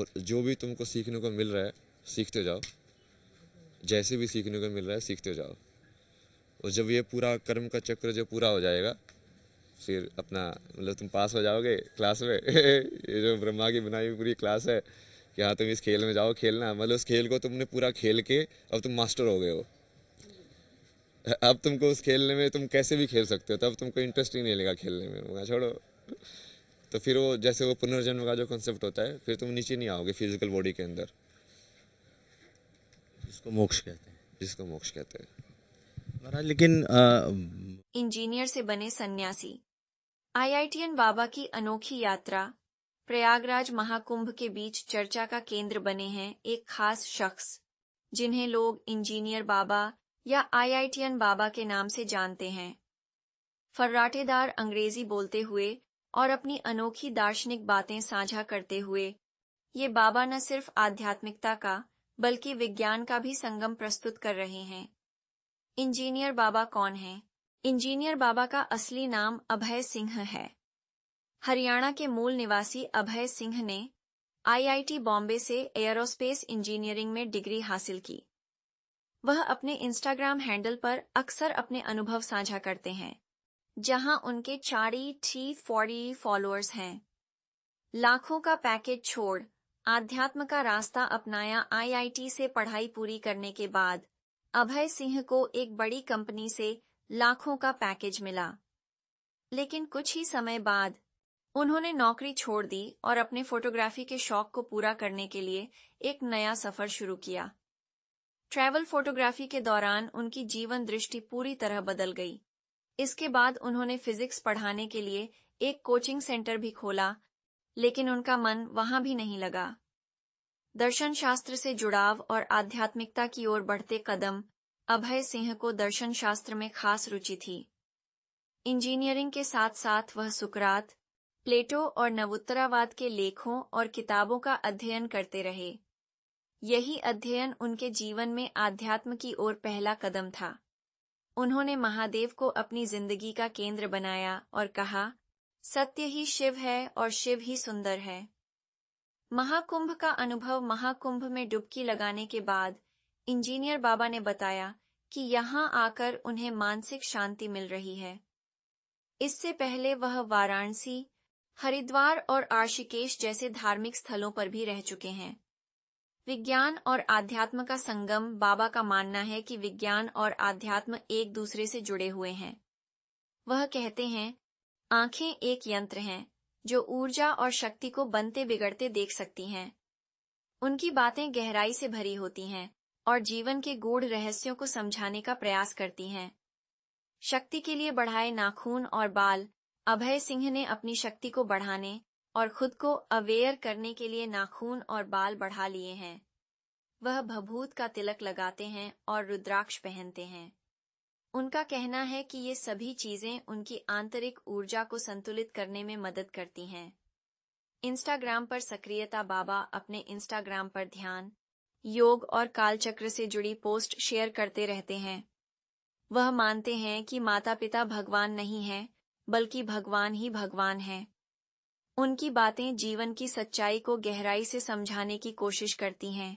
और जो भी तुमको सीखने को मिल रहा है सीखते जाओ, जैसे भी सीखने को मिल रहा है सीखते जाओ। और जब ये पूरा कर्म का चक्र जो पूरा हो जाएगा, फिर अपना मतलब तुम पास हो जाओगे क्लास में ये जो ब्रह्मा की बनाई हुई पूरी क्लास है कि हाँ तुम इस खेल में जाओ खेलना, मतलब उस खेल को तुमने पूरा खेल के अब तुम मास्टर हो गए हो। अब तुमको उस खेलने में तुम कैसे भी खेल सकते हो, तब तुमको इंटरेस्ट ही नहीं लेगा खेलने में, मैं छोड़ो। तो फिर वो जैसे वो पुनर्जन्म का जो कॉन्सेप्ट होता है, फिर तुम नीचे नहीं आओगे फिजिकल बॉडी के अंदर, जिसको मोक्ष कहते हैं। जिसको मोक्ष कहते हैं। महाराज लेकिन इंजीनियर से बने सन्यासी। आईआईटीएन बाबा की अनोखी यात्रा। प्रयागराज महाकुंभ के बीच चर्चा का केंद्र बने हैं एक खास शख्स, जिन्हें लोग इंजीनियर बाबा या आईआईटीएन बाबा के नाम से जानते हैं। फर्राटेदार अंग्रेजी बोलते हुए और अपनी अनोखी दार्शनिक बातें साझा करते हुए ये बाबा न सिर्फ आध्यात्मिकता का बल्कि विज्ञान का भी संगम प्रस्तुत कर रहे हैं। इंजीनियर बाबा कौन है? इंजीनियर बाबा का असली नाम अभय सिंह है। हरियाणा के मूल निवासी अभय सिंह ने आईआईटी बॉम्बे से एयरोस्पेस इंजीनियरिंग में डिग्री हासिल की। वह अपने इंस्टाग्राम हैंडल पर अक्सर अपने अनुभव साझा करते हैं, जहां उनके 40 फॉलोअर्स हैं। लाखों का पैकेज छोड़ आध्यात्म का रास्ता अपनाया। आईआईटी से पढ़ाई पूरी करने के बाद अभय सिंह को एक बड़ी कंपनी से लाखों का पैकेज मिला, लेकिन कुछ ही समय बाद उन्होंने नौकरी छोड़ दी और अपने फोटोग्राफी के शौक को पूरा करने के लिए एक नया सफर शुरू किया। ट्रैवल फोटोग्राफी के दौरान उनकी जीवन दृष्टि पूरी तरह बदल गई। इसके बाद उन्होंने फिजिक्स पढ़ाने के लिए एक कोचिंग सेंटर भी खोला, लेकिन उनका मन वहां भी नहीं लगा। दर्शन शास्त्र से जुड़ाव और आध्यात्मिकता की ओर बढ़ते कदम। अभय सिंह को दर्शन शास्त्र में खास रुचि थी। इंजीनियरिंग के साथ साथ वह सुकरात, प्लेटो और नवुत्तरावाद के लेखों और किताबों का अध्ययन करते रहे। यही अध्ययन उनके जीवन में आध्यात्म की ओर पहला कदम था। उन्होंने महादेव को अपनी जिंदगी का केंद्र बनाया और कहा, सत्य ही शिव है और शिव ही सुंदर है। महाकुंभ का अनुभव। महाकुंभ में डुबकी लगाने के बाद इंजीनियर बाबा ने बताया कि यहाँ आकर उन्हें मानसिक शांति मिल रही है। इससे पहले वह वाराणसी, हरिद्वार और ऋषिकेश जैसे धार्मिक स्थलों पर भी रह चुके हैं। विज्ञान और आध्यात्म का संगम। बाबा का मानना है कि विज्ञान और आध्यात्म एक दूसरे से जुड़े हुए हैं। वह कहते हैं, आंखें एक यंत्र हैं जो ऊर्जा और शक्ति को बनते बिगड़ते देख सकती हैं। उनकी बातें गहराई से भरी होती हैं और जीवन के गूढ़ रहस्यों को समझाने का प्रयास करती हैं। शक्ति के लिए बढ़ाए नाखून और बाल। अभय सिंह ने अपनी शक्ति को बढ़ाने और खुद को अवेयर करने के लिए नाखून और बाल बढ़ा लिए हैं। वह भभूत का तिलक लगाते हैं और रुद्राक्ष पहनते हैं। उनका कहना है कि ये सभी चीजें उनकी आंतरिक ऊर्जा को संतुलित करने में मदद करती हैं। इंस्टाग्राम पर सक्रियता। बाबा अपने इंस्टाग्राम पर ध्यान, योग और कालचक्र से जुड़ी पोस्ट शेयर करते रहते हैं। वह मानते हैं कि माता पिता भगवान नहीं है, बल्कि भगवान ही भगवान है। उनकी बातें जीवन की सच्चाई को गहराई से समझाने की कोशिश करती हैं।